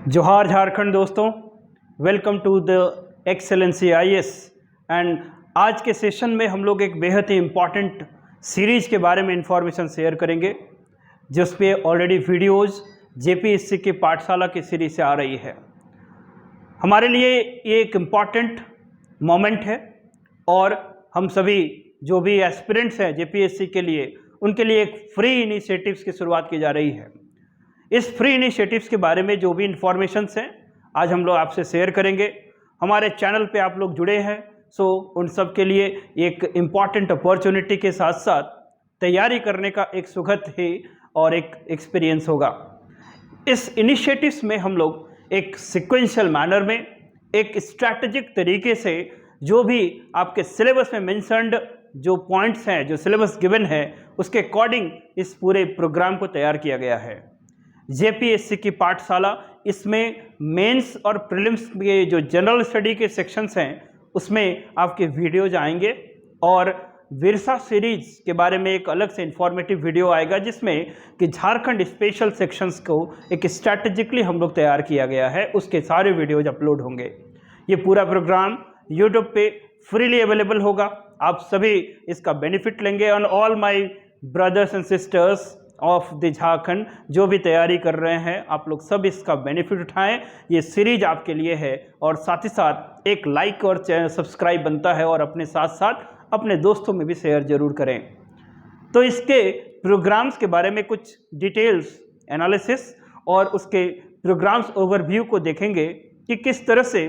जोहार झारखंड दोस्तों, welcome to the Excellency IAS. And आज के सेशन में हम लोग एक बेहद ही इम्पॉर्टेंट सीरीज के बारे में इंफॉर्मेशन शेयर करेंगे, जिस पे ऑलरेडी वीडियोस जेपीएससी की पाठशाला की सीरीज से आ रही है। हमारे लिए ये एक इम्पॉर्टेंट मोमेंट है और हम सभी जो भी एस्पिरेंट्स हैं जेपीएससी के लिए, उनके लिए एक फ्री इनिशिएटिव्स की शुरुआत की जा रही है। इस फ्री इनिशिएटिव्स के बारे में जो भी इंफॉर्मेशंस हैं आज हम लोग आपसे शेयर करेंगे। हमारे चैनल पे आप लोग जुड़े हैं, सो उन सब के लिए एक इम्पॉर्टेंट अपॉर्चुनिटी के साथ साथ तैयारी करने का एक सुखद ही और एक एक्सपीरियंस होगा। इस इनिशिएटिव्स में हम लोग एक सिक्वेंशियल मैनर में, एक स्ट्रैटेजिक तरीके से जो भी आपके सिलेबस में मेंशन्ड जो पॉइंट्स हैं, जो सिलेबस गिवन है, उसके अकॉर्डिंग इस पूरे प्रोग्राम को तैयार किया गया है। जेपीएससी की पाठशाला, इसमें मेंस और प्रीलिम्स के जो जनरल स्टडी के सेक्शंस हैं उसमें आपके वीडियोज आएंगे और विरसा सीरीज के बारे में एक अलग से इंफॉर्मेटिव वीडियो आएगा, जिसमें कि झारखंड स्पेशल सेक्शंस को एक स्ट्रैटेजिकली हम लोग तैयार किया गया है, उसके सारे वीडियोज अपलोड होंगे। ये पूरा प्रोग्राम यूट्यूब पे फ्रीली अवेलेबल होगा, आप सभी इसका बेनिफिट लेंगे। On all my brothers and sisters of the Jharkhand जो भी तैयारी कर रहे हैं, आप लोग सब इसका बेनिफिट उठाएं। ये सीरीज आपके लिए है और साथ ही साथ एक लाइक और चैनल सब्सक्राइब बनता है और अपने साथ साथ अपने दोस्तों में भी शेयर जरूर करें। तो इसके प्रोग्राम्स के बारे में कुछ डिटेल्स एनालिसिस और उसके प्रोग्राम्स ओवरव्यू को देखेंगे कि किस तरह से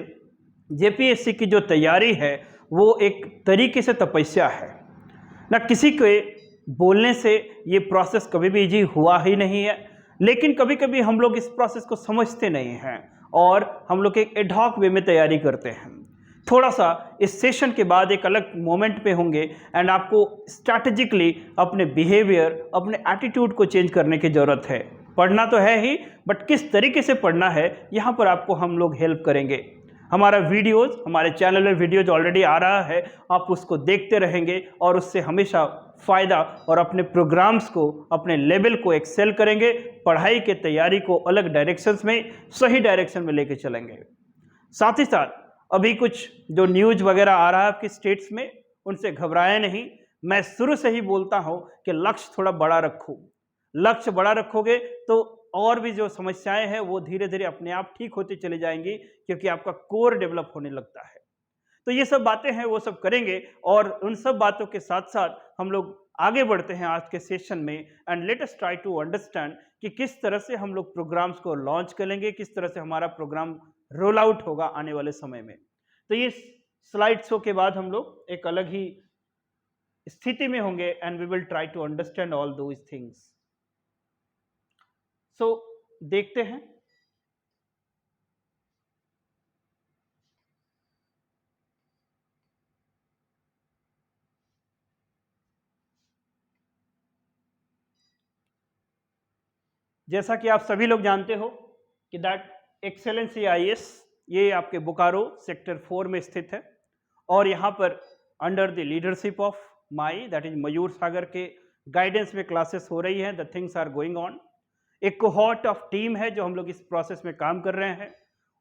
जेपीएससी की जो तैयारी है वो एक तरीके से तपस्या है ना। किसी के बोलने से ये प्रोसेस कभी भी इजी हुआ ही नहीं है, लेकिन कभी कभी हम लोग इस प्रोसेस को समझते नहीं हैं और हम लोग एक एडहॉक वे में तैयारी करते हैं। थोड़ा सा इस सेशन के बाद एक अलग मोमेंट पे होंगे एंड आपको स्ट्रैटेजिकली अपने बिहेवियर, अपने एटीट्यूड को चेंज करने की ज़रूरत है। पढ़ना तो है ही, बट किस तरीके से पढ़ना है यहाँ पर आपको हम लोग हेल्प करेंगे। हमारा वीडियोज़, हमारे चैनल में वीडियोज ऑलरेडी आ रहा है, आप उसको देखते रहेंगे और उससे हमेशा फ़ायदा और अपने प्रोग्राम्स को, अपने लेवल को एक्सेल करेंगे। पढ़ाई के तैयारी को अलग डायरेक्शंस में, सही डायरेक्शन में लेके चलेंगे। साथ ही साथ अभी कुछ जो न्यूज़ वगैरह आ रहा है आपकी स्टेट्स में, उनसे घबराएं नहीं। मैं शुरू से ही बोलता हूं कि लक्ष्य थोड़ा बड़ा रखो। लक्ष्य बड़ा रखोगे तो और भी जो समस्याएं हैं वो धीरे धीरे अपने आप ठीक होती चली जाएंगी, क्योंकि आपका कोर डेवलप होने लगता है। तो ये सब बातें हैं, वो सब करेंगे और उन सब बातों के साथ साथ हम लोग आगे बढ़ते हैं आज के सेशन में। And let us try to understand कि किस तरह से हम लोग प्रोग्राम्स को लॉन्च करेंगे, किस तरह से हमारा प्रोग्राम रोल आउट होगा आने वाले समय में। तो ये स्लाइड शो के बाद हम लोग एक अलग ही स्थिति में होंगे and we will try to understand all those things. So देखते हैं। जैसा कि आप सभी लोग जानते हो कि दैट एक्सेलेंसी आईएएस ये आपके बोकारो सेक्टर 4 में स्थित है और यहाँ पर under the leadership of my, that is Mayur Sagar के गाइडेंस में क्लासेस हो रही हैं। The things are going on. एक कोहॉर्ट ऑफ टीम है जो हम लोग इस प्रोसेस में काम कर रहे हैं।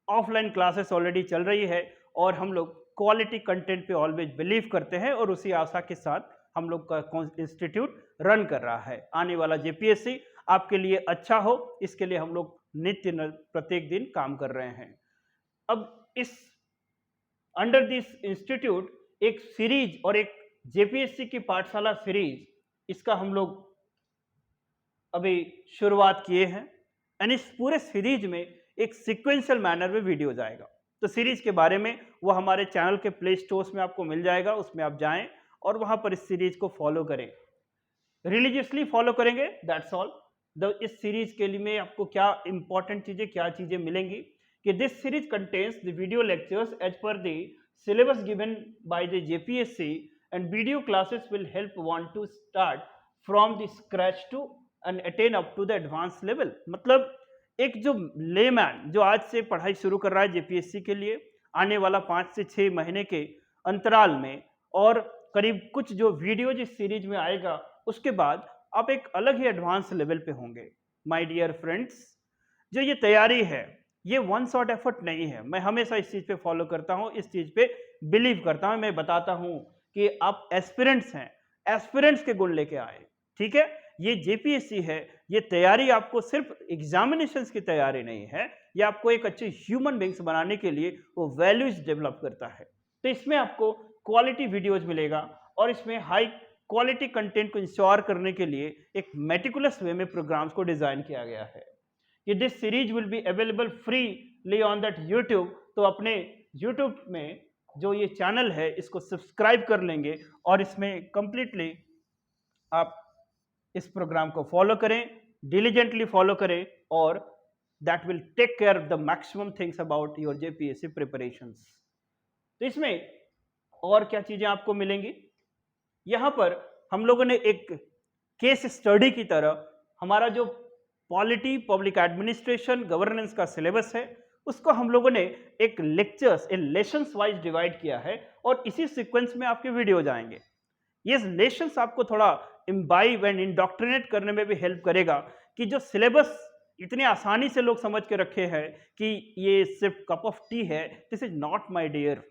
ऑफलाइन क्लासेस ऑलरेडी चल रही है और हम लोग क्वालिटी कंटेंट पे ऑलवेज बिलीव करते हैं और उसी आशा के साथ हम लोग का इंस्टीट्यूट रन कर रहा है। आने वाला जेपीएससी आपके लिए अच्छा हो, इसके लिए हम लोग नित्य प्रत्येक दिन काम कर रहे हैं। अब इस अंडर दिस इंस्टीट्यूट एक सीरीज और एक जेपीएससी की पाठशाला सीरीज, इसका हम लोग अभी शुरुआत किए हैं एंड इस पूरे सीरीज में एक सीक्वेंशियल मैनर में वीडियो जाएगा। तो सीरीज के बारे में वो हमारे चैनल के प्ले स्टोर्स में आपको मिल जाएगा, उसमें आप जाएं और वहां पर इस सीरीज को फॉलो करें, रिलीजियसली फॉलो करेंगे, दैट्स ऑल। इस सीरीज के लिए आपको क्या इंपॉर्टेंट चीजें, क्या चीजें मिलेंगी कि this series contains the video lectures as per the syllabus given by the JPSC and video classes will help want to start from the scratch to and attain up to the advance level. मतलब एक जो layman जो आज से पढ़ाई शुरू कर रहा है जेपीएससी के लिए, आने वाला 5 से 6 महीने के अंतराल में और करीब कुछ जो वीडियो जिस सीरीज में आएगा, उसके बाद आप एक अलग ही एडवांस लेवल पे होंगे। माय डियर फ्रेंड्स, जो ये तैयारी है ये वन शॉट एफर्ट नहीं है। मैं हमेशा इस चीज़ पे फॉलो करता हूँ, इस चीज़ पे बिलीव करता हूँ। मैं बताता हूँ कि आप एस्पिरेंट्स हैं, एस्पिरेंट्स के गुण लेके आए, ठीक है? ये जेपीएससी है, ये तैयारी आपको सिर्फ एग्जामिनेशंस की तैयारी नहीं है, ये आपको एक अच्छे ह्यूमन बीइंग्स बनाने के लिए वो वैल्यूज डेवलप करता है। तो इसमें आपको क्वालिटी वीडियोज मिलेगा और इसमें हाई क्वालिटी कंटेंट को इंश्योर करने के लिए एक मेटिकुलस वे में प्रोग्राम्स को डिजाइन किया गया है कि this series will be available freely on that YouTube. तो अपने यूट्यूब में जो ये चैनल है इसको सब्सक्राइब कर लेंगे और इसमें कंप्लीटली आप इस प्रोग्राम को फॉलो करें, डिलीजेंटली फॉलो करें और that will take care of the maximum things about your JPSC preparations. तो इसमें और क्या चीजें आपको मिलेंगी, यहां पर हम लोगों ने एक केस स्टडी की तरह हमारा जो पॉलिटी, पब्लिक एडमिनिस्ट्रेशन, गवर्नेंस का सिलेबस है उसको हम लोगों ने एक लेक्चर्स इन लेसन्स वाइज डिवाइड किया है और इसी सीक्वेंस में आपके वीडियो जाएंगे। ये लेसन्स आपको थोड़ा इम्बाइब एंड इंडोक्ट्रिनेट करने में भी हेल्प करेगा कि जो सिलेबस इतनी आसानी से लोग समझ के रखे हैं कि ये सिर्फ कप ऑफ टी है, this is not my dear.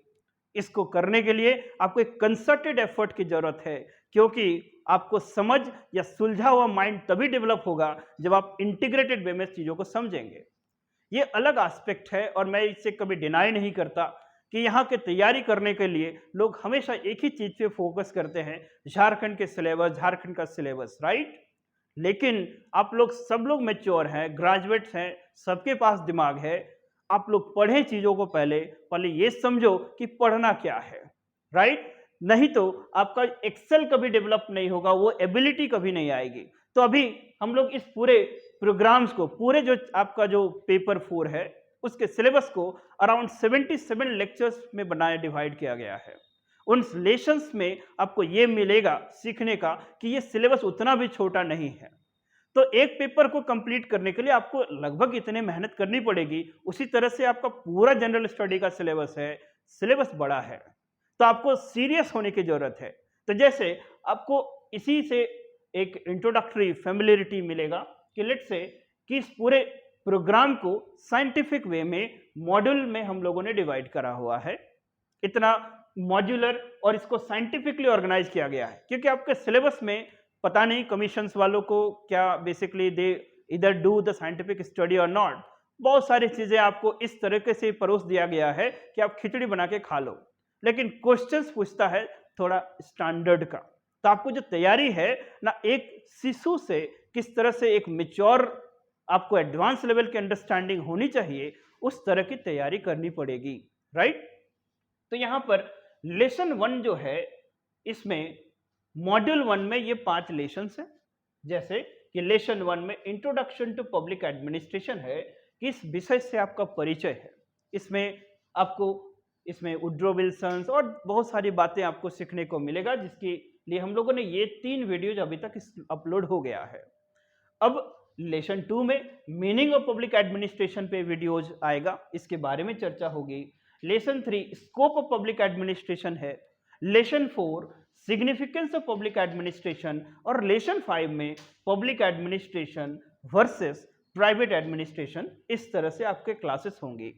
इसको करने के लिए आपको एक कंसर्टेड एफर्ट की जरूरत है, क्योंकि आपको समझ या सुलझा हुआ माइंड तभी डेवलप होगा जब आप इंटीग्रेटेड वे में चीजों को समझेंगे। ये अलग एस्पेक्ट है और मैं इससे कभी डिनाई नहीं करता कि यहाँ के तैयारी करने के लिए लोग हमेशा एक ही चीज पे फोकस करते हैं, झारखंड के सिलेबस, झारखंड का सिलेबस, राइट? लेकिन आप लोग सब लोग मैच्योर हैं, ग्रेजुएट्स हैं, सबके पास दिमाग है। आप लोग पढ़ें चीजों को, पहले ये समझो कि पढ़ना क्या है, राइट? नहीं तो आपका एक्सेल कभी डेवलप नहीं होगा, वो एबिलिटी कभी नहीं आएगी। तो अभी हम लोग इस पूरे प्रोग्राम्स को, पूरे जो आपका जो पेपर 4 है उसके सिलेबस को अराउंड 77 लेक्चर्स में बनाया, डिवाइड किया गया है। उन लेसन्स में आपको ये मिलेगा सीखने का कि ये सिलेबस उतना भी छोटा नहीं है। तो एक पेपर को कंप्लीट करने के लिए आपको लगभग इतने मेहनत करनी पड़ेगी, उसी तरह से आपका पूरा जनरल स्टडी का सिलेबस है, सिलेबस बड़ा है, तो आपको सीरियस होने की जरूरत है। तो जैसे आपको इसी से एक इंट्रोडक्टरी फेमिलियरिटी मिलेगा कि लेट्स से कि इस पूरे प्रोग्राम को साइंटिफिक वे में मॉड्यूल में हम लोगों ने डिवाइड करा हुआ है, इतना मॉड्यूलर, और इसको साइंटिफिकली ऑर्गेनाइज किया गया है क्योंकि आपके सिलेबस में पता नहीं कमीशंस वालों को क्या बेसिकली दे इधर डू द साइंटिफिक स्टडी और नॉट, बहुत सारी चीजें आपको इस तरीके से परोस दिया गया है कि आप खिचड़ी बना के खा लो, लेकिन क्वेश्चंस पूछता है थोड़ा स्टैंडर्ड का। तो आपको जो तैयारी है ना, एक शिशु से किस तरह से एक मैच्योर आपको एडवांस लेवल की अंडरस्टैंडिंग होनी चाहिए, उस तरह की तैयारी करनी पड़ेगी, राइट? तो यहां पर लेसन 1 जो है, इसमें मॉड्यूल 1 में ये 5 लेसन्स हैं। जैसे कि लेसन 1 में इंट्रोडक्शन टू पब्लिक एडमिनिस्ट्रेशन है, किस विषय से आपका परिचय है। इसमें आपको इसमें वुड्रो विल्सन और बहुत सारी बातें आपको सीखने को मिलेगा, जिसके लिए हम लोगों ने ये 3 वीडियोज अभी तक अपलोड हो गया है। अब लेसन 2 में मीनिंग ऑफ पब्लिक एडमिनिस्ट्रेशन पे वीडियोज आएगा, इसके बारे में चर्चा होगी। Lesson 3 scope of public administration है। Lesson 4 significance of public administration और लेसन 5 में public administration versus private administration, इस तरह से आपके क्लासेस होंगी।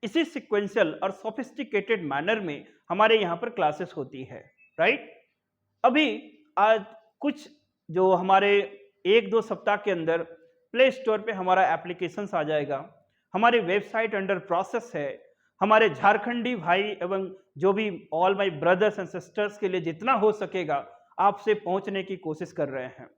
इसी सिक्वेंशियल और सोफिस्टिकेटेड मैनर में हमारे यहाँ पर क्लासेस होती है, राइट? अभी आज कुछ जो हमारे 1-2 सप्ताह के अंदर प्ले स्टोर पे हमारा एप्लीकेशंस आ जाएगा, हमारी वेबसाइट अंडर प्रोसेस है। हमारे झारखंडी भाई एवं जो भी all my brothers and sisters के लिए जितना हो सकेगा आपसे पहुंचने की कोशिश कर रहे हैं।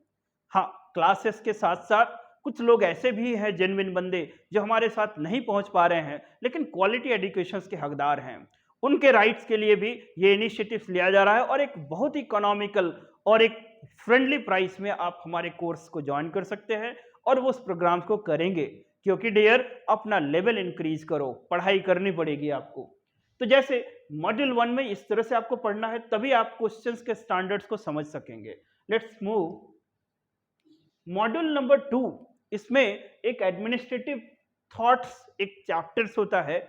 हाँ, क्लासेस के साथ साथ कुछ लोग ऐसे भी हैं, जेन्युइन बंदे जो हमारे साथ नहीं पहुंच पा रहे हैं लेकिन क्वालिटी एजुकेशंस के हकदार हैं, उनके राइट्स के लिए भी ये इनिशिएटिव्स लिया जा रहा है और एक बहुत इकोनॉमिकल और एक फ्रेंडली प्राइस में आप हमारे कोर्स को ज्वाइन कर सकते हैं और वो उस प्रोग्राम्स को करेंगे, क्योंकि डियर अपना लेवल इंक्रीज करो, पढ़ाई करनी पड़ेगी आपको। तो जैसे मॉड्यूल 1 में इस तरह से आपको पढ़ना है, तभी आप क्वेश्चंस के स्टैंडर्ड्स को समझ सकेंगे। Let's move module number 2। इसमें एक एडमिनिस्ट्रेटिव थॉट्स एक चैप्टर्स होता है।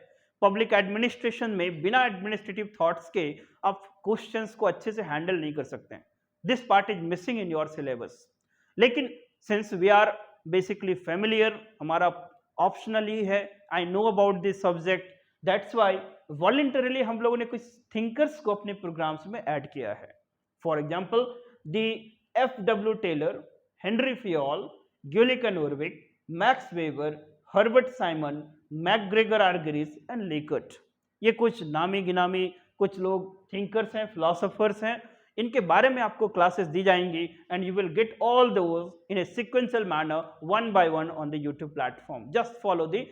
पब्लिक एडमिनिस्ट्रेशन में बिना एडमिनिस्ट्रेटिव थॉट्स के आप क्वेश्चंस को अच्छे से हैंडल नहीं कर सकते हैं। This part is missing in your syllabus. लेकिन since we are basically familiar, हमारा ऑप्शनल ही है I know about this subject, that's why voluntarily हम लोगों ने कुछ थिंकर्स को अपने प्रोग्राम्स में ऐड किया है. For example the F.W. Taylor, Henry Fayol, Gulick Urwick, Max Weber, Herbert Simon, McGregor Argyris and Likert. ये कुछ नामी गिनामी कुछ लोग थिंकर्स हैं, फिलोसोफर्स हैं. इनके बारे में आपको क्लासेस दी जाएंगी and you will get all those in A sequential manner one by one on the YouTube platform. Just follow the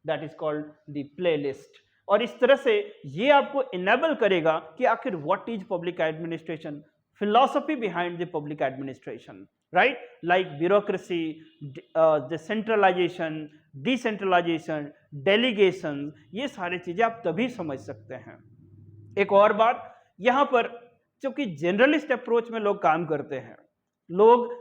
that is called the playlist. और इस तरह से ये आपको इनेबल करेगा कि आखिर what is public administration, philosophy behind the public administration, right? Like bureaucracy, decentralization, decentralization, delegation, ये सारी चीजें आप तभी समझ सकते हैं. एक और बात, यहां पर चूंकि जनरलिस्ट अप्रोच में लोग काम करते हैं, लोग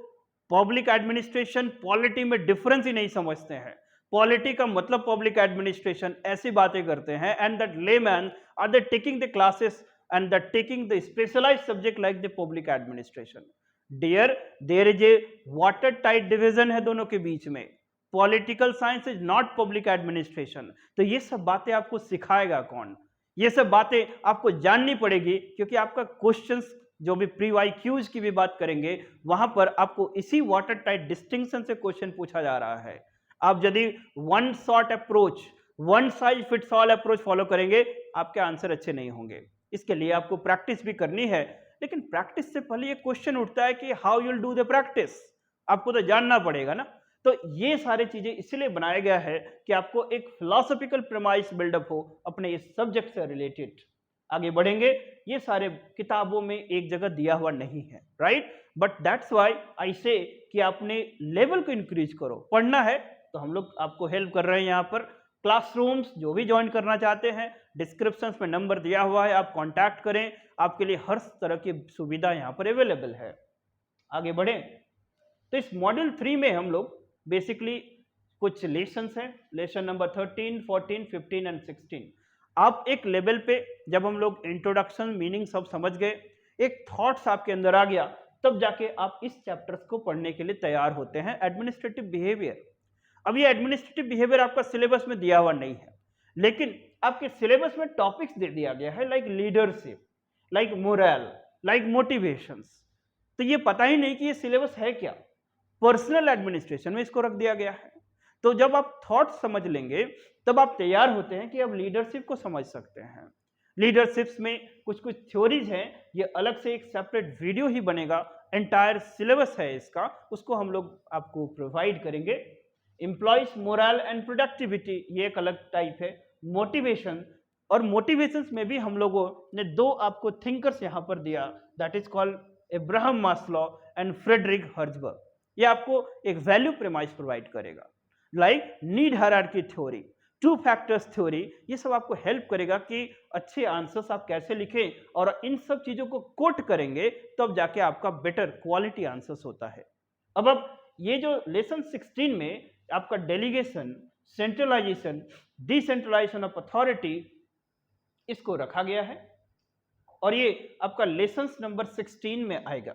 पब्लिक एडमिनिस्ट्रेशन पॉलिटी में डिफरेंस ही नहीं समझते हैं. पॉलिटी का मतलब पब्लिक एडमिनिस्ट्रेशन, ऐसी बातें करते हैं. And that layman are they taking the classes and they're taking the specialized subject like the public administration. Dear, there is a watertight division है दोनों के बीच में. Political science is not public administration. तो ये सब बातें आपको सिखाएगा कौन? ये सब बातें आपको जाननी पड़ेगी, क्योंकि आपका क्वेश्चंस जो भी प्री वाई क्यूज की भी बात करेंगे वहां पर आपको इसी वाटर टाइट डिस्टिंक्शन से क्वेश्चन पूछा जा रहा है. आप यदि one shot approach, one size fits all approach follow करेंगे, आपके आंसर अच्छे नहीं होंगे. इसके लिए आपको प्रैक्टिस भी करनी है, लेकिन प्रैक्टिस से पहले ये क्वेश्चन उठता है कि how you'll do the practice. आपको तो जानना पड़ेगा ना. तो ये सारी चीजें इसलिए बनाया गया है कि आपको एक फिलोसॉफिकल प्रेमाइस बिल्डअप हो अपने इस सब्जेक्ट से रिलेटेड. आगे बढ़ेंगे, ये सारे किताबों में एक जगह दिया हुआ नहीं है, right? But that's why I से कि आपने लेवल को इंक्रीज करो. पढ़ना है तो हम लोग आपको हेल्प कर रहे हैं. यहाँ पर क्लासरूम्स जो भी ज्वाइन करना चाहते हैं, डिस्क्रिप्शंस में नंबर दिया हुआ है, आप कांटेक्ट करें. आपके लिए हर तरह की सुविधा यहाँ पर अवेलेबल है. आगे बढ़ें तो इस मॉड्यूल 3 में हम लोग बेसिकली कुछ लेसन्स हैं, लेसन नंबर 13, 14, 15 एंड 16. आप एक लेवल पे जब हम लोग इंट्रोडक्शन, मीनिंग सब समझ गए, एक थॉट्स आपके अंदर आ गया, तब जाके आप इस चैप्टर्स को पढ़ने के लिए तैयार होते हैं. Administrative behaviour. अब ये एडमिनिस्ट्रेटिव बिहेवियर आपका सिलेबस में दिया हुआ नहीं है, लेकिन आपके सिलेबस में टॉपिक्स दे दिया गया है, like leadership, like moral, like motivations. तो ये पता ही नहीं कि ये सिलेबस है क्या. पर्सनल एडमिनिस्ट्रेशन में इसको रख दिया गया है. तो जब आप थॉट समझ लेंगे तब आप तैयार होते हैं कि अब लीडरशिप को समझ सकते हैं. लीडरशिप्स में कुछ कुछ थ्योरीज हैं, ये अलग से एक सेपरेट वीडियो ही बनेगा. एंटायर सिलेबस है इसका, उसको हम लोग आपको प्रोवाइड करेंगे. एम्प्लॉइज मोरल एंड प्रोडक्टिविटी, ये एक अलग टाइप है. मोटिवेशन, और मोटिवेशंस में भी हम लोगों ने दो आपको थिंकर्स यहाँ पर दिया, that is called Abraham Maslow and Frederick Herzberg. ये आपको एक वैल्यू प्रेमाइस प्रोवाइड करेगा, like need hierarchy theory, two factors theory. ये सब आपको हेल्प करेगा कि अच्छे आंसर्स आप कैसे लिखें, और इन सब चीजों को कोट करेंगे तब जाके आपका बेटर क्वालिटी आंसर्स होता है. अब ये जो लेसन 16 में आपका delegation, centralisation, decentralisation of authority, इसको रखा गया है, और ये आपका लेसन नंबर 16 में आएगा.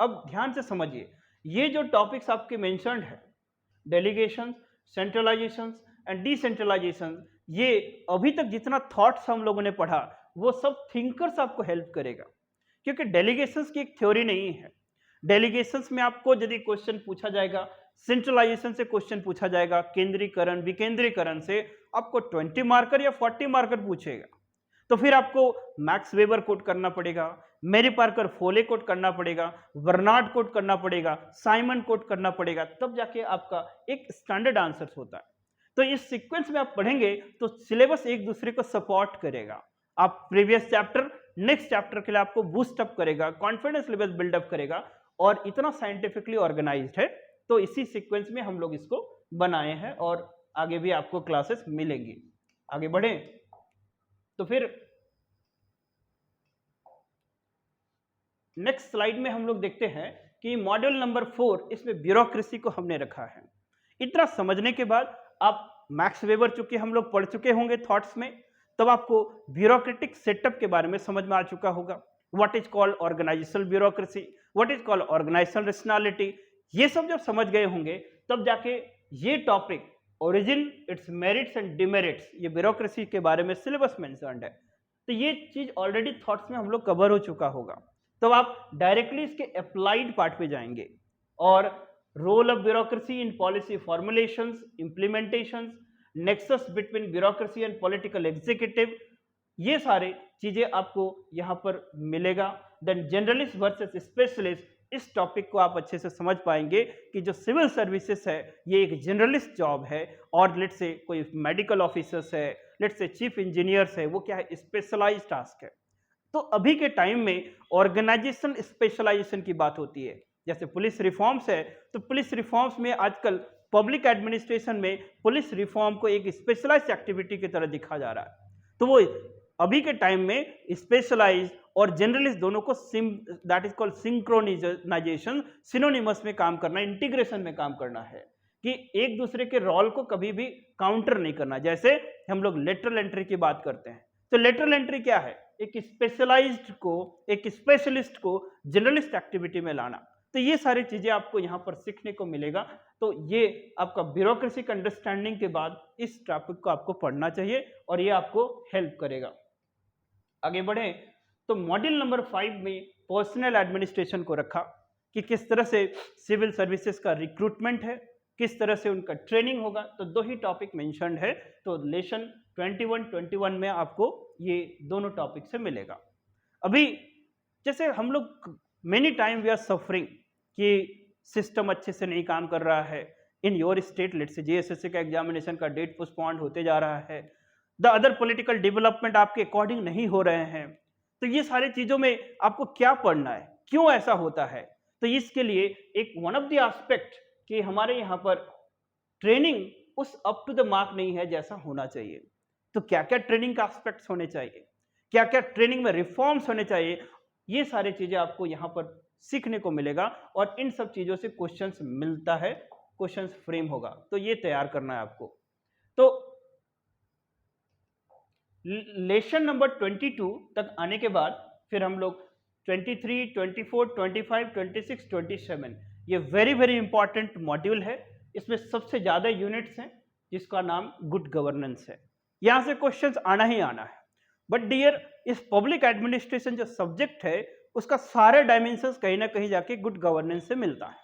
अब ध्यान से समझिए, ये जो टॉपिक्स आपके मेंशन्ड है, डेलीगेशन, सेंट्रलाइजेशन एंड डिसेंट्रलाइजेशन, ये अभी तक जितना थॉट्स हम लोगों ने पढ़ा वो सब थिंकर्स आपको हेल्प करेगा, क्योंकि डेलीगेशंस की एक थ्योरी नहीं है. डेलीगेशंस में आपको यदि क्वेश्चन पूछा जाएगा, सेंट्रलाइजेशन से क्वेश्चन पूछा जाएगा, केंद्रीकरण, विकेंद्रीकरण से आपको 20 मार्कर या 40 मार्कर पूछेगा. तो फिर आपको मैक्स वेबर कोट करना पड़ेगा, मेरी पार्कर फोले कोट करना पड़ेगा, बर्नार्ड कोट करना पड़ेगा, साइमन कोट करना पड़ेगा, तब जाके आपका एक स्टैंडर्ड आंसर होता है. तो इस सीक्वेंस में आप पढ़ेंगे तो सिलेबस एक दूसरे को सपोर्ट करेगा. आप प्रीवियस चैप्टर नेक्स्ट चैप्टर के लिए आपको बूस्ट अप करेगा, कॉन्फिडेंस लेवल बिल्डअप करेगा, और इतना साइंटिफिकली ऑर्गेनाइज्ड है. तो इसी सीक्वेंस में हम लोग इसको बनाए हैं, और आगे भी आपको क्लासेस मिलेंगी. आगे बढ़े तो फिर नेक्स्ट स्लाइड में हम लोग देखते हैं कि मॉड्यूल नंबर 4, इसमें ब्यूरोक्रेसी को हमने रखा है. इतना समझने के बाद आप मैक्स वेबर चूंकि हम लोग पढ़ चुके होंगे थॉट्स में, तब आपको ब्यूरोक्रेटिक सेटअप के बारे में समझ में आ चुका होगा. What is called organisational bureaucracy, what is called organisational rationality, ये सब जब समझ गए होंगे तब जाके ये topic origin, its merits and demerits, ये ब्यूरोक्रेसी के बारे में सिलेबस मेंशन्ड है। तो ये चीज ऑलरेडी थॉट्स में हम लोग कवर हो चुका होगा। तो आप डायरेक्टली इसके अप्लाइड पार्ट पे जाएंगे और role of bureaucracy in policy formulations, implementations, nexus between bureaucracy and political executive, ये सारे चीजें आपको यहाँ पर मिलेगा। देन जनरलिस्ट वर्सेस स्पेशलिस्ट, इस टॉपिक को आप अच्छे से समझ पाएंगे कि जो सिविल सर्विसेज है ये एक जनरलिस्ट जॉब है, और लेट्स से कोई मेडिकल ऑफिसर्स है, लेट्स से चीफ इंजीनियर्स है, वो क्या है, स्पेशलाइज्ड टास्क है। तो अभी के टाइम में ऑर्गेनाइजेशन स्पेशलाइजेशन की बात होती है। जैसे पुलिस रिफॉर्म्स है, तो पुलिस रिफॉर्म्स में आजकल पब्लिक एडमिनिस्ट्रेशन में पुलिस रिफॉर्म को एक स्पेशलाइज्ड एक्टिविटी की तरह दिखा जा रहा है। तो वो अभी के टाइम में स्पेशलाइज्ड और जनरलिस्ट दोनों को that is called synchronisation, synonymous में काम करना, इंटीग्रेशन में काम करना है, कि एक दूसरे के रोल को कभी भी काउंटर नहीं करना। जैसे हम लोग लेटरल एंट्री की बात करते हैं, तो लेटरल एंट्री क्या है, एक स्पेशलाइज्ड को, एक स्पेशलिस्ट को जनरलिस्ट एक्टिविटी में लाना। तो ये सारी चीजें आपको यहाँ पर सीखने को मिलेगा। तो ये आपका ब्यूरोक्रेसी का अंडरस्टैंडिंग के बाद इस टॉपिक को आपको पढ़ना चाहिए और ये आपको हेल्प करेगा। आगे बढ़े तो मॉड्यूल नंबर 5 में पर्सनल एडमिनिस्ट्रेशन को रखा कि किस तरह से सिविल सर्विसेज का रिक्रूटमेंट है, किस तरह से उनका ट्रेनिंग होगा। तो दो ही टॉपिक मेंशन्ड है, तो लेसन 21 में आपको ये दोनों टॉपिक से मिलेगा। अभी जैसे हम लोग many time we are suffering कि सिस्टम अच्छे से नहीं काम कर रहा है in your state, let's say GSSC का एग्जामिनेशन का डेट पोस्टपोन्ड होते जा रहा है, द अदर पॉलिटिकल डेवलपमेंट आपके अकॉर्डिंग नहीं हो रहे हैं। तो ये सारी चीजों में आपको क्या पढ़ना है, क्यों ऐसा होता है। तो इसके लिए एक वन ऑफ द एस्पेक्ट कि हमारे यहाँ पर ट्रेनिंग उस अप टू द मार्क नहीं है जैसा होना चाहिए। तो क्या क्या ट्रेनिंग का एस्पेक्ट्स होने चाहिए, क्या क्या ट्रेनिंग में रिफॉर्म्स होने चाहिए, ये सारी चीजें आपको यहाँ पर सीखने को मिलेगा और इन सब चीजों से क्वेश्चंस मिलता है, क्वेश्चंस फ्रेम होगा, तो ये तैयार करना है आपको। तो लेसन नंबर 22 तक आने के बाद फिर हम लोग 23, 24, 25, 26, 27, ये वेरी वेरी इंपॉर्टेंट मॉड्यूल है। इसमें सबसे ज्यादा यूनिट्स हैं जिसका नाम गुड गवर्नेंस है। यहां से क्वेश्चंस आना ही आना है। बट डियर, इस पब्लिक एडमिनिस्ट्रेशन जो सब्जेक्ट है उसका सारे डायमेंशंस कहीं ना कहीं जाके गुड गवर्नेंस से मिलता है।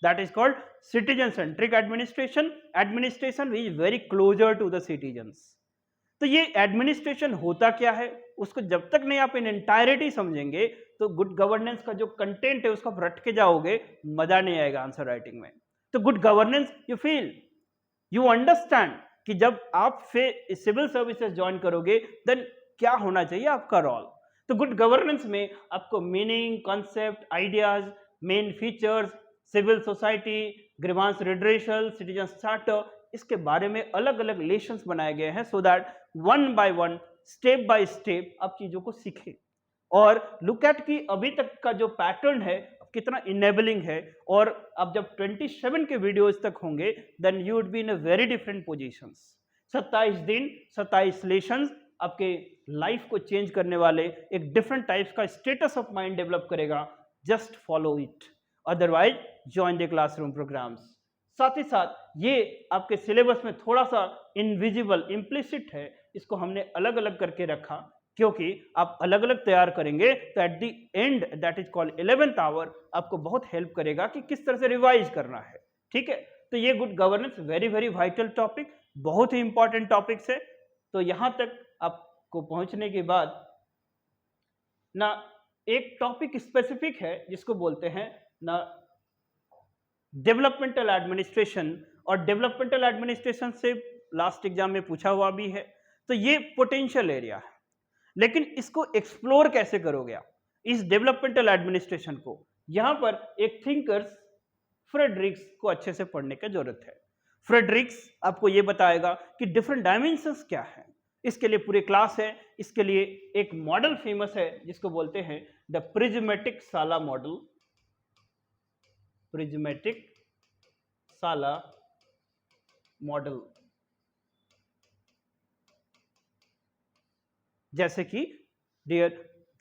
That is called citizen centric administration, administration is very closer to the citizens. तो ये एडमिनिस्ट्रेशन होता क्या है, उसको जब तक नहीं आप इन एंटायरिटी समझेंगे तो गुड गवर्नेंस का जो कंटेंट है उसको आप रट के जाओगे, मजा नहीं आएगा आंसर राइटिंग में। तो good governance you feel, you understand कि जब आप सिविल सर्विसेज ज्वाइन करोगे देन क्या होना चाहिए आपका रोल। तो गुड गवर्नेंस में आपको meaning, concept, ideas, main features, civil society, grievance redressal, citizen charter, इसके बारे में अलग अलग लेशंस बनाए गए हैं so that one by one, step by step आप चीजों को सीखें और लुक एट कि अभी तक का जो पैटर्न है कितना इनेबलिंग है। और अब जब 27 के वीडियोज तक होंगे then you would be in a very different positions. 27 दिन 27 लेशंस आपके लाइफ को चेंज करने वाले, एक डिफरेंट टाइप्स का स्टेटस ऑफ माइंड डेवलप करेगा। Just follow it, otherwise join the classroom programmes. साथ ही साथ ये आपके सिलेबस में थोड़ा सा इनविजिबल, इम्प्लिसिट है, इसको हमने अलग अलग करके रखा क्योंकि आप अलग अलग तैयार करेंगे तो at the end that is called 11th hour आपको बहुत हेल्प करेगा कि किस तरह से रिवाइज करना है। ठीक है, तो ये good governance very very vital topic, बहुत ही इंपॉर्टेंट टॉपिक्स है। तो यहां तक आपको पहुंचने के बाद ना एक टॉपिक स्पेसिफिक है जिसको बोलते हैं ना डेवलपमेंटल एडमिनिस्ट्रेशन, और डेवलपमेंटल एडमिनिस्ट्रेशन से लास्ट एग्जाम में पूछा हुआ भी है। तो ये पोटेंशियल एरिया है, लेकिन इसको एक्सप्लोर कैसे करोगे आप इस डेवलपमेंटल एडमिनिस्ट्रेशन को। यहां पर एक थिंकर्स फ्रेडरिक्स को अच्छे से पढ़ने की जरूरत है। फ्रेडरिक्स आपको ये बताएगा कि डिफरेंट डायमेंशंस क्या है, इसके लिए पूरे क्लास है। इसके लिए एक मॉडल फेमस है जिसको बोलते हैं द प्रिज्मेटिक साला मॉडल, प्रिज्मेटिक साला मॉडल। जैसे कि डियर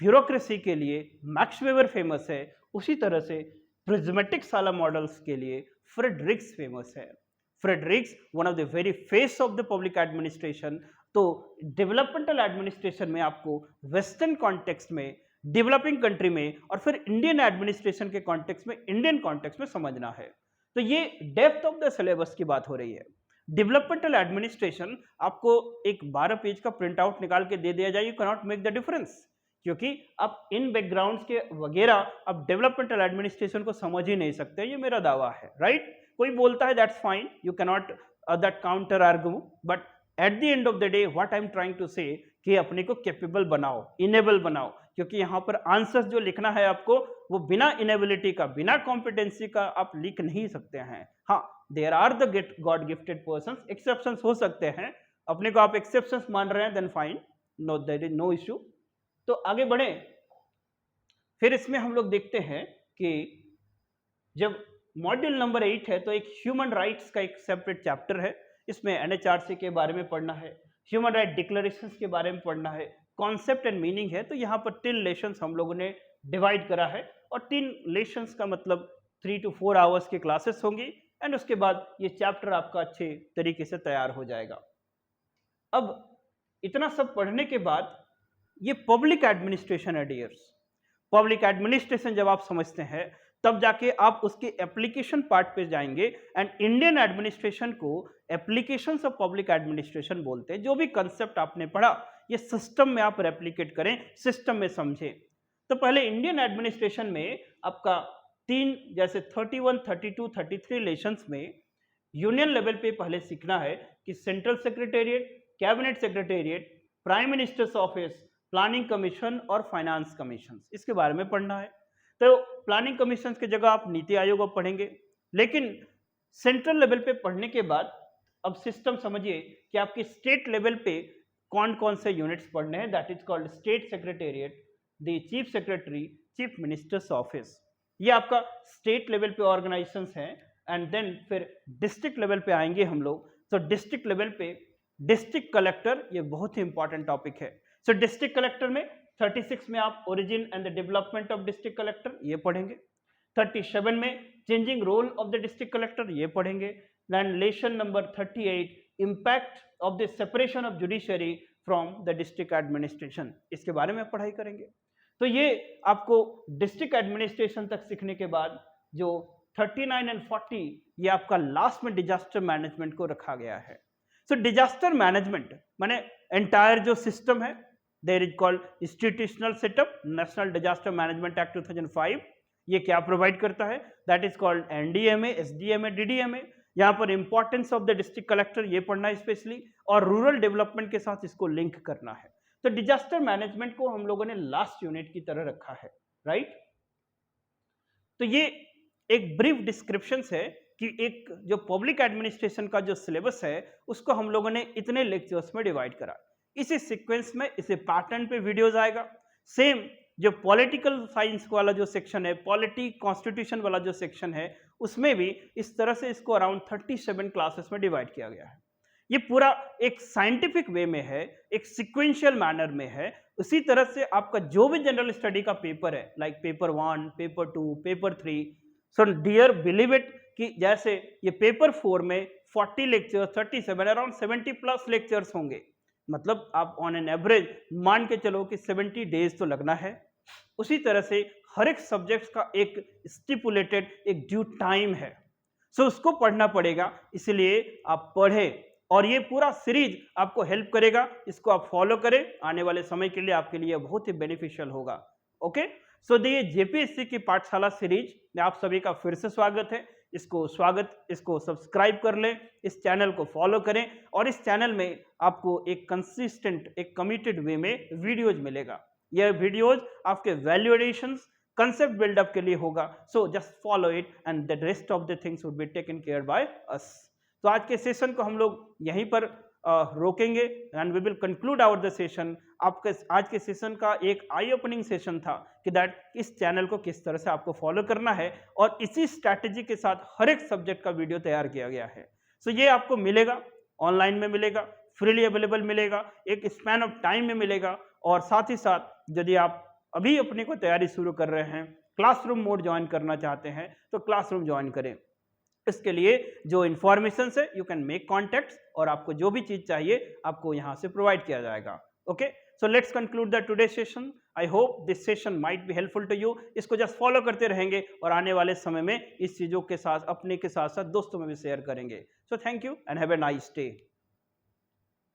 ब्यूरोक्रेसी के लिए मैक्स वेबर फेमस है, उसी तरह से प्रिज्मेटिक साला मॉडल्स के लिए फ्रेडरिक्स फेमस है। Fredericks, one of the very face of the public administration. तो डेवलपमेंटल एडमिनिस्ट्रेशन में आपको वेस्टर्न कॉन्टेक्स्ट में, डेवलपिंग कंट्री में और फिर इंडियन एडमिनिस्ट्रेशन के कॉन्टेक्स्ट में, इंडियन कॉन्टेक्स्ट में समझना है। तो ये डेप्थ ऑफ द सिलेबस की बात हो रही है। डेवलपमेंटल एडमिनिस्ट्रेशन आपको एक 12 पेज का प्रिंट आउट निकाल के दे दिया जाए, you can not make the difference, क्योंकि आप इन बैकग्राउंड्स के वगैरह आप डेवलपमेंटल एडमिनिस्ट्रेशन को समझ ही नहीं सकते, ये मेरा दावा है, राइट। कोई बोलता है that's fine, you can not that counter argue, but at the end of the day what I am trying to say कि अपने को कैपेबल बनाओ, इनेबल बनाओ, क्योंकि यहाँ पर आंसर्स जो लिखना है आपको वो बिना इनेबिलिटी का, बिना कॉम्पिटेंसी का आप लिख नहीं सकते हैं। हाँ, there are the god gifted persons, exceptions हो सकते हैं, अपने को आप एक्सेप्शंस मान रहे हैं then fine, no there is no issue. तो आगे बढ़े, फिर इसमें हम लोग देखते हैं कि जब मॉड्यूल नंबर 8 है तो एक ह्यूमन राइट्स का एक सेपरेट चैप्टर है, इसमें एनएचआरसी के बारे में पढ़ना है, ह्यूमन राइट डिक्लेरेशंस के बारे में पढ़ना है, कॉन्सेप्ट एंड मीनिंग है। तो यहाँ पर 3 लेसन्स हम लोगों ने डिवाइड करा है और 3 लेसन्स का मतलब 3 to 4 आवर्स की क्लासेस होंगी एंड उसके बाद ये चैप्टर आपका अच्छे तरीके से तैयार हो जाएगा। अब इतना सब पढ़ने के बाद ये पब्लिक एडमिनिस्ट्रेशन है डियर्स, पब्लिक एडमिनिस्ट्रेशन जब आप समझते हैं तब जाके आप उसके एप्लीकेशन पार्ट पे जाएंगे एंड इंडियन एडमिनिस्ट्रेशन को एप्लीकेशंस ऑफ पब्लिक एडमिनिस्ट्रेशन बोलते हैं। जो भी कंसेप्ट आपने पढ़ा ये सिस्टम में आप रेप्लिकेट करें, सिस्टम में समझें। तो पहले इंडियन एडमिनिस्ट्रेशन में आपका 3 जैसे 31, 32, 33 लेशंस में यूनियन लेवल पे पहले सीखना है कि central secretariat, cabinet secretariat, prime minister's office, planning commission और फाइनेंस कमीशन, इसके बारे में पढ़ना है। तो प्लानिंग कमीशन की जगह आप नीति आयोग पढ़ेंगे, लेकिन सेंट्रल लेवल पे पढ़ने के बाद अब सिस्टम समझिए कि आपके स्टेट लेवल पे कौन कौन से यूनिट्स पढ़ने हैं, that is called state secretariat, the chief secretary, chief minister's office, ये आपका स्टेट लेवल पे ऑर्गेनाइजेशंस हैं। एंड देन फिर डिस्ट्रिक्ट लेवल पे आएंगे हम लोग। तो डिस्ट्रिक्ट लेवल पे डिस्ट्रिक्ट कलेक्टर, ये बहुत ही इंपॉर्टेंट टॉपिक है। सो डिस्ट्रिक्ट कलेक्टर में 36 में आप origin and the development of district collector ये पढ़ेंगे, 37 में changing role of the district collector ये पढ़ेंगे, then lesson number 38 impact of the separation of judiciary from the district administration, इसके बारे में पढ़ाई करेंगे। तो ये आपको डिस्ट्रिक्ट एडमिनिस्ट्रेशन तक सीखने के बाद जो 39 एंड 40 ये आपका लास्ट में डिजास्टर मैनेजमेंट को रखा गया है। सो डिजास्टर मैनेजमेंट माने एंटायर जो सिस्टम है, there is called institutional setup, national disaster management act 2005, ये क्या प्रोवाइड करता है, that is called NDMA, SDMA, DDMA. यहाँ पर importance of the district collector ये पढ़ना है स्पेशली, और रूरल डेवलपमेंट के साथ इसको लिंक करना है। तो डिजास्टर मैनेजमेंट को हम लोगों ने लास्ट यूनिट की तरह रखा है, राइट। तो ये एक ब्रीफ डिस्क्रिप्शन है कि एक जो पब्लिक एडमिनिस्ट्रेशन का जो सिलेबस है उसको हम लोगों ने इतने लेक्चर्स में डिवाइड करा। इसी सीक्वेंस में इसे पैटर्न पे वीडियोस आएगा। सेम जो पॉलिटिकल साइंस वाला जो सेक्शन है, पॉलिटी कॉन्स्टिट्यूशन वाला जो सेक्शन है, उसमें भी इस तरह से इसको अराउंड 37 क्लासेस में डिवाइड किया गया है। ये पूरा एक साइंटिफिक वे में है, एक सिक्वेंशियल मैनर में है। उसी तरह से आपका जो भी जनरल स्टडी का पेपर है, like paper 1, paper 2, paper 3, so dear believe it कि जैसे ये पेपर 4 में 40 लेक्चर, 37 अराउंड 70 प्लस लेक्चर्स होंगे, मतलब आप ऑन एन एवरेज मान के चलो कि 70 डेज तो लगना है। उसी तरह से हर एक सब्जेक्ट का एक स्टिपुलेटेड एक ड्यू टाइम है, सो उसको पढ़ना पड़ेगा। इसलिए आप पढ़े और ये पूरा सीरीज आपको हेल्प करेगा, इसको आप फॉलो करें, आने वाले समय के लिए आपके लिए बहुत ही बेनिफिशियल होगा। ओके, सो ये जेपीएससी की पाठशाला सीरीज में आप सभी का फिर से स्वागत है। इसको सब्सक्राइब कर लें, इस चैनल को फॉलो करें और इस चैनल में आपको एक कंसिस्टेंट, एक कमिटेड वे में वीडियोज मिलेगा। यह वीडियोज आपके वैल्यू एडिशंस, कंसेप्ट बिल्डअप के लिए होगा। So just follow it and the rest of the things would be taken care by us. तो आज के सेशन को हम लोग यहीं पर रोकेंगे and we will conclude our the session. आपके आज के सेशन का एक आई ओपनिंग सेशन था कि दैट इस चैनल को किस तरह से आपको फॉलो करना है और इसी स्ट्रैटेजी के साथ हर एक सब्जेक्ट का वीडियो तैयार किया गया है। सो ये आपको मिलेगा, ऑनलाइन में मिलेगा, फ्रीली अवेलेबल मिलेगा, एक स्पैन ऑफ टाइम में मिलेगा। और साथ ही साथ यदि आप अभी अपने को तैयारी शुरू कर रहे हैं, क्लासरूम मोड ज्वाइन करना चाहते हैं तो क्लासरूम ज्वाइन करें। इसके लिए जो इन्फॉर्मेशन है यू कैन मेक कॉन्टैक्ट्स और आपको जो भी चीज़ चाहिए आपको यहाँ से प्रोवाइड किया जाएगा। Okay, so let's conclude the today session. I hope this session might be helpful to you. इसको जस्ट फॉलो करते रहेंगे और आने वाले समय में इस चीज़ों के साथ अपने के साथ साथ दोस्तों में भी शेयर करेंगे। So thank you and have a nice day.